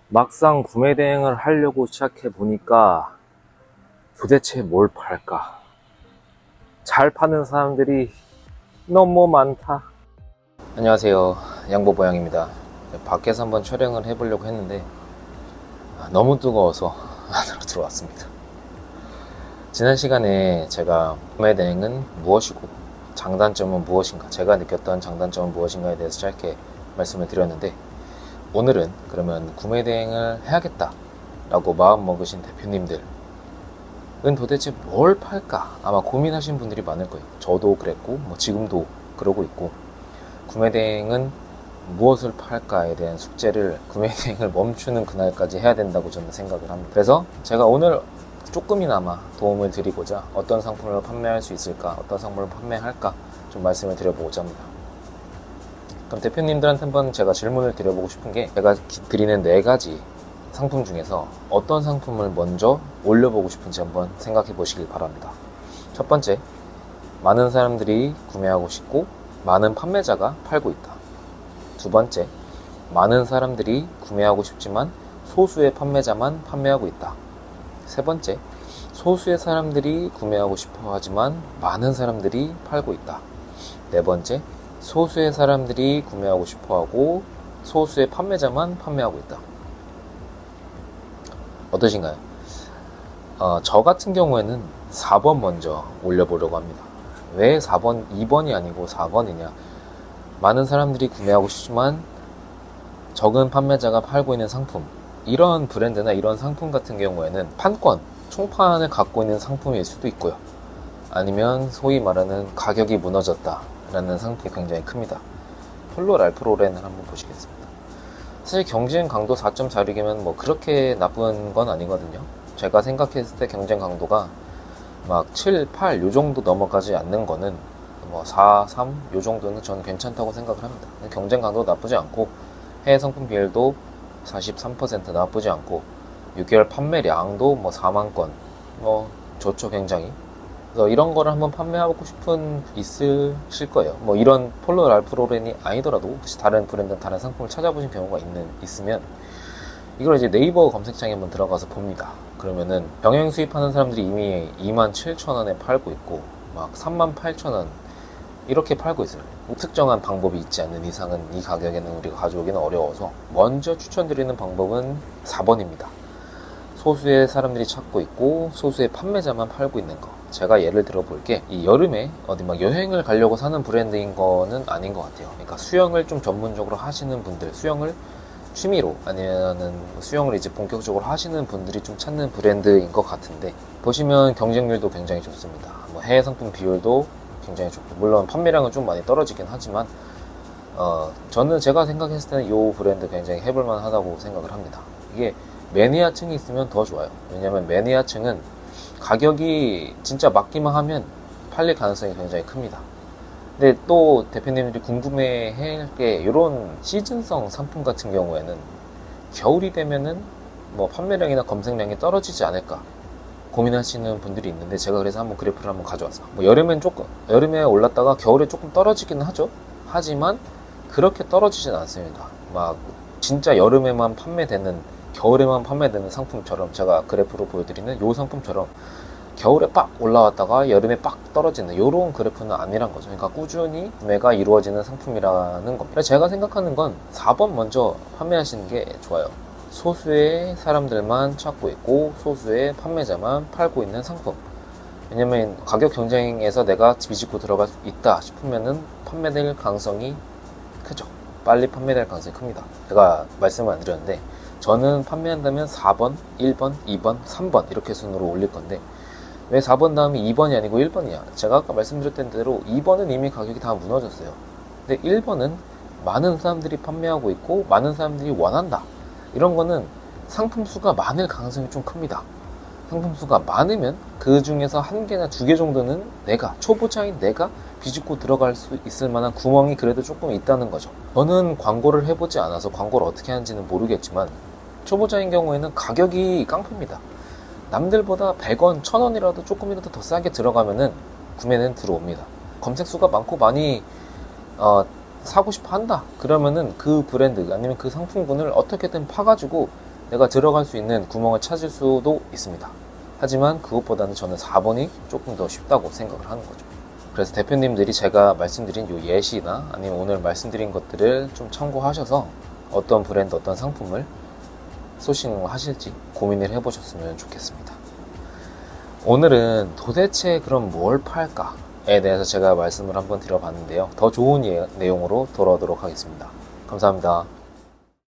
막상 구매 대행을 하려고 시작해 보니까 도대체 뭘 팔까? 잘 파는 사람들이 너무 많다. 안녕하세요, 양보보양입니다. 밖에서 한번 촬영을 해보려고 했는데 너무 뜨거워서 안으로 들어왔습니다. 지난 시간에 제가 구매 대행은 무엇이고 장단점은 무엇인가, 제가 느꼈던 장단점은 무엇인가에 대해서 짧게 말씀을 드렸는데, 오늘은 그러면 구매 대행을 해야겠다 라고 마음 먹으신 대표님들은 도대체 뭘 팔까 아마 고민하신 분들이 많을 거예요. 저도 그랬고 지금도 그러고 있고, 구매 대행은 무엇을 팔까에 대한 숙제를 구매 대행을 멈추는 그날까지 해야 된다고 저는 생각을 합니다. 그래서 제가 오늘 조금이나마 도움을 드리고자 어떤 상품을 판매할 수 있을까, 어떤 상품을 판매할까 좀 말씀을 드려보고자 합니다. 그럼 대표님들한테 한번 제가 질문을 드려보고 싶은 게, 제가 드리는 4가지 상품 중에서 어떤 상품을 먼저 올려보고 싶은지 한번 생각해 보시길 바랍니다. 첫 번째, 많은 사람들이 구매하고 싶고 많은 판매자가 팔고 있다. 두 번째, 많은 사람들이 구매하고 싶지만 소수의 판매자만 판매하고 있다. 세 번째, 소수의 사람들이 구매하고 싶어 하지만 많은 사람들이 팔고 있다. 네 번째, 소수의 사람들이 구매하고 싶어 하고 소수의 판매자만 판매하고 있다. 어떠신가요? 저 같은 경우에는 4번 먼저 올려보려고 합니다. 왜 4번, 2번이 아니고 4번이냐? 많은 사람들이 구매하고 싶지만 적은 판매자가 팔고 있는 상품, 이런 브랜드나 이런 상품 같은 경우에는 판권, 총판을 갖고 있는 상품일 수도 있고요. 아니면 소위 말하는 가격이 무너졌다 라는 상품이 굉장히 큽니다. 폴로 랄프로렌을 한번 보시겠습니다. 사실 경쟁 강도 4.46이면 그렇게 나쁜 건 아니거든요. 제가 생각했을 때 경쟁 강도가 막 7, 8 요 정도 넘어가지 않는 거는 4, 3 요 정도는 저는 괜찮다고 생각을 합니다. 경쟁 강도 나쁘지 않고 해외 상품 비율도 43% 나쁘지 않고 6개월 판매량도 4만 건 좋죠, 굉장히. 그래서 이런 거를 한번 판매하고 싶은 있으실 거예요. 이런 폴로 랄프로렌이 아니더라도 혹시 다른 브랜드, 다른 상품을 찾아보신 경우가 있으면 이걸 이제 네이버 검색창에 한번 들어가서 봅니다. 그러면은 병행 수입하는 사람들이 이미 27,000원에 팔고 있고 38,000원 이렇게 팔고 있어요. 특정한 방법이 있지 않는 이상은 이 가격에는 우리가 가져오기는 어려워서 먼저 추천드리는 방법은 4번입니다. 소수의 사람들이 찾고 있고 소수의 판매자만 팔고 있는 거. 제가 예를 들어 볼게, 이 여름에 어디 여행을 가려고 사는 브랜드인 거는 아닌 것 같아요. 그러니까 수영을 좀 전문적으로 하시는 분들, 수영을 취미로 아니면은 수영을 이제 본격적으로 하시는 분들이 좀 찾는 브랜드인 것 같은데, 보시면 경쟁률도 굉장히 좋습니다. 해외 상품 비율도 굉장히 좋고, 물론 판매량은 좀 많이 떨어지긴 하지만 저는 제가 생각했을 때는 이 브랜드 굉장히 해볼만 하다고 생각을 합니다. 이게 매니아층이 있으면 더 좋아요. 왜냐면 매니아층은 가격이 진짜 맞기만 하면 팔릴 가능성이 굉장히 큽니다. 근데 또 대표님들이 궁금해할 게, 이런 시즌성 상품 같은 경우에는 겨울이 되면은 판매량이나 검색량이 떨어지지 않을까 고민하시는 분들이 있는데, 제가 그래서 한번 그래프를 한번 가져왔어요. 여름에 올랐다가 겨울에 조금 떨어지기는 하죠. 하지만 그렇게 떨어지진 않습니다. 진짜 여름에만 판매되는, 겨울에만 판매되는 상품처럼, 제가 그래프로 보여드리는 이 상품처럼 겨울에 빡 올라왔다가 여름에 빡 떨어지는 이런 그래프는 아니란 거죠. 그러니까 꾸준히 구매가 이루어지는 상품이라는 겁니다. 제가 생각하는 건 4번 먼저 판매하시는 게 좋아요. 소수의 사람들만 찾고 있고 소수의 판매자만 팔고 있는 상품. 왜냐면 가격 경쟁에서 내가 비집고 들어갈 수 있다 싶으면은 판매될 가능성이 크죠. 빨리 판매될 가능성이 큽니다. 제가 말씀을 안 드렸는데, 저는 판매한다면 4번, 1번, 2번, 3번 이렇게 순으로 올릴 건데, 왜 4번 다음이 2번이 아니고 1번이야? 제가 아까 말씀드렸던 대로 2번은 이미 가격이 다 무너졌어요. 근데 1번은 많은 사람들이 판매하고 있고 많은 사람들이 원한다. 이런 거는 상품 수가 많을 가능성이 좀 큽니다. 상품 수가 많으면 그 중에서 1개나 2개 정도는 초보자인 내가 비집고 들어갈 수 있을 만한 구멍이 그래도 조금 있다는 거죠. 저는 광고를 해보지 않아서 광고를 어떻게 하는지는 모르겠지만, 초보자인 경우에는 가격이 깡패입니다. 남들보다 100원, 1000원이라도 조금이라도 더 싸게 들어가면은 구매는 들어옵니다. 검색 수가 많고 많이 사고 싶어 한다 그러면은 그 브랜드 아니면 그 상품군을 어떻게든 파가지고 내가 들어갈 수 있는 구멍을 찾을 수도 있습니다. 하지만 그것보다는 저는 4번이 조금 더 쉽다고 생각을 하는 거죠. 그래서 대표님들이 제가 말씀드린 요 예시나 아니면 오늘 말씀드린 것들을 좀 참고하셔서 어떤 브랜드, 어떤 상품을 소싱을 하실지 고민을 해보셨으면 좋겠습니다. 오늘은 도대체 그럼 뭘 팔까에 대해서 제가 말씀을 한번 드려봤는데요. 더 좋은 내용으로 돌아오도록 하겠습니다. 감사합니다.